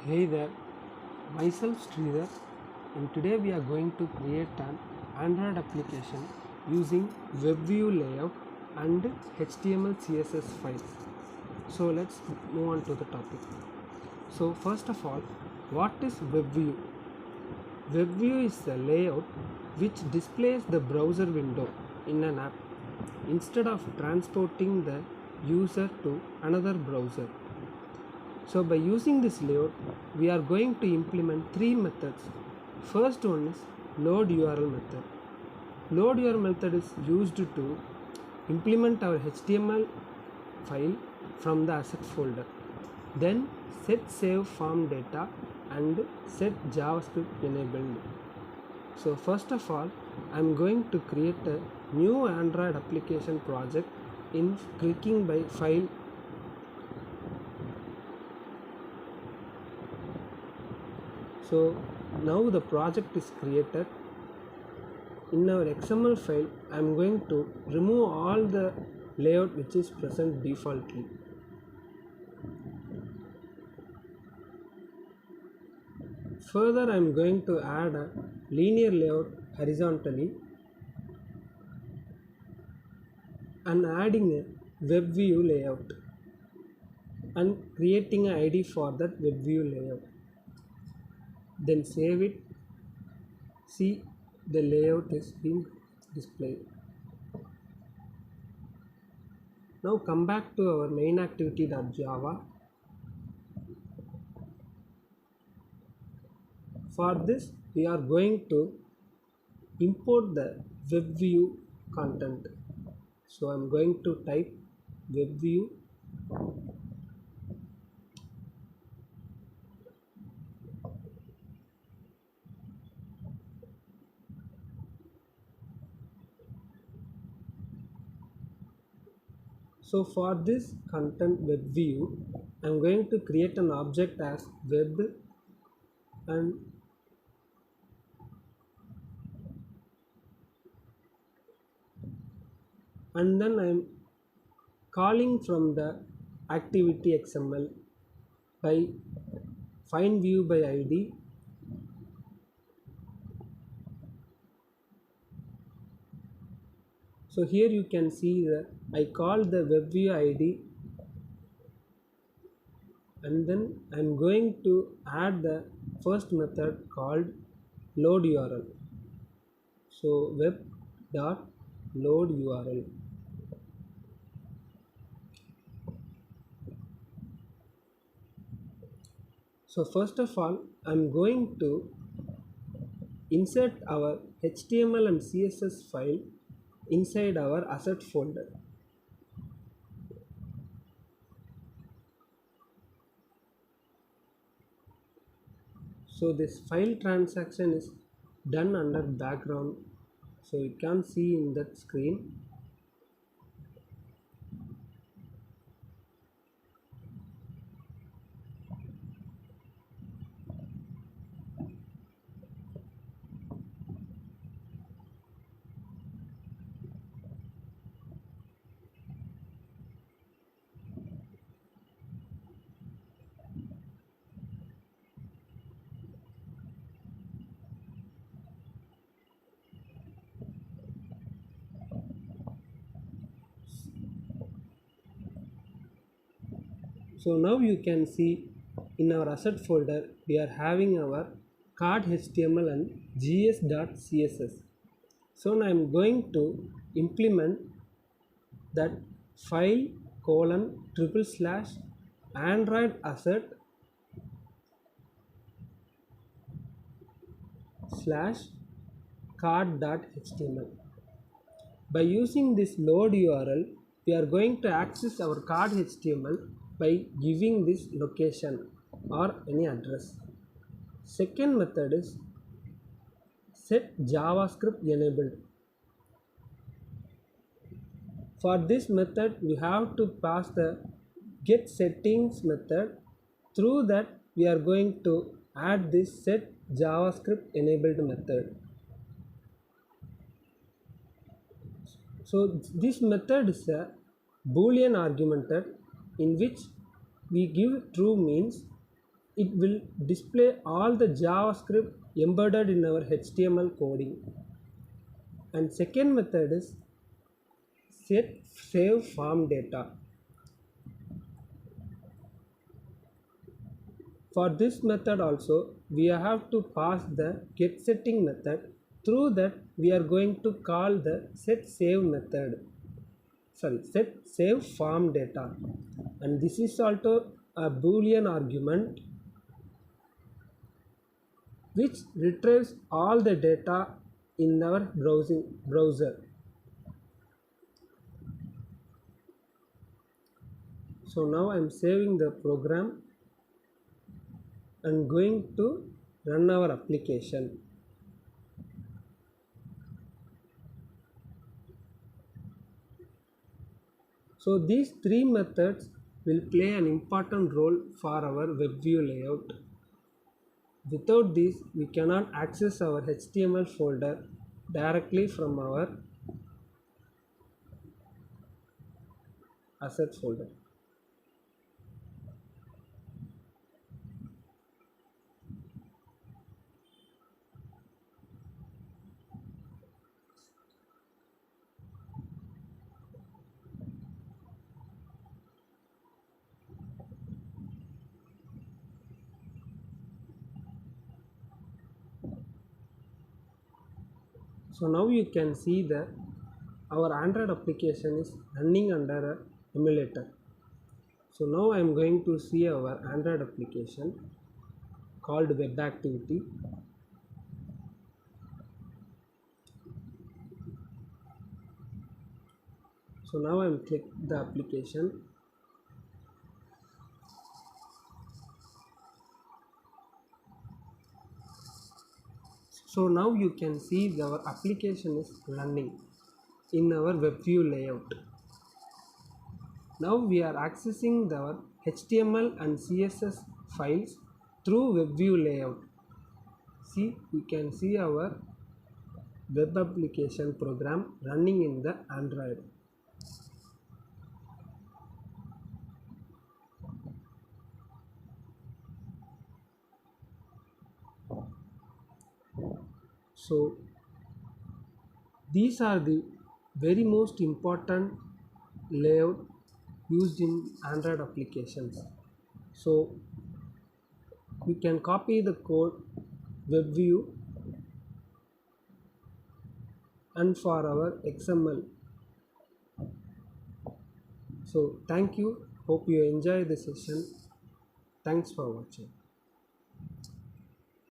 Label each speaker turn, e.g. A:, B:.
A: Hey there, myself Sridhar, and today we are going to create an Android application using Webview layout and HTML CSS files. So let's move on to the topic. So first of all, what is Webview? Webview is a layout which displays the browser window in an app instead of transporting the user to another browser. So by using this layout, we are going to implement three methods. First one is load URL method. Load URL method is used to implement our HTML file from the asset folder. Then set save form data and set JavaScript enabled. So first of all, I am going to create a new Android application project in clicking by file. So now the project is created. In our XML file, I am going to remove all the layout which is present defaultly. Further, I am going to add a linear layout horizontally and adding a web view layout and creating an ID for that web view layout. Then save it. See, the layout is being displayed. Now come back to our main activity.java. For this, we are going to import the web view content. So I am going to type web view . So for this content web view, I am going to create an object as web and then I am calling from the activity XML by find view by ID . So here you can see that I call the web view ID and then I am going to add the first method called load URL. So web dot load URL. So first of all, I am going to insert our HTML and CSS file inside our asset folder. So this file transaction is done under background, so you can see in that screen. So now you can see in our asset folder we are having our card HTML and gs.css. So now I am going to implement that file / Android asset / card.html. By using this load URL, we are going to access our card HTML by giving this location or any address. Second method is set JavaScript enabled. For this method, we have to pass the get settings method. Through that, we are going to add this set JavaScript enabled method. So this method is a Boolean argumented in which we give true means it will display all the JavaScript embedded in our HTML coding. And second method is set save form data. For this method also we have to pass the get setting method. Through that we are going to call the set save method, set save form data, and this is also a boolean argument which retrieves all the data in our browser. So now I am saving the program and going to run our application. So these three methods will play an important role for our WebView layout. Without these, we cannot access our HTML folder directly from our asset folder. So now you can see that our Android application is running under an emulator. So now I am going to see our Android application called Web Activity. So now I am click the application. So now you can see our application is running in our WebView layout. Now we are accessing our HTML and CSS files through WebView layout. See, we can see our web application program running in the Android. So these are the very most important layout used in Android applications. So we can copy the code WebView and for our XML. So thank you. Hope you enjoy the session. Thanks for watching.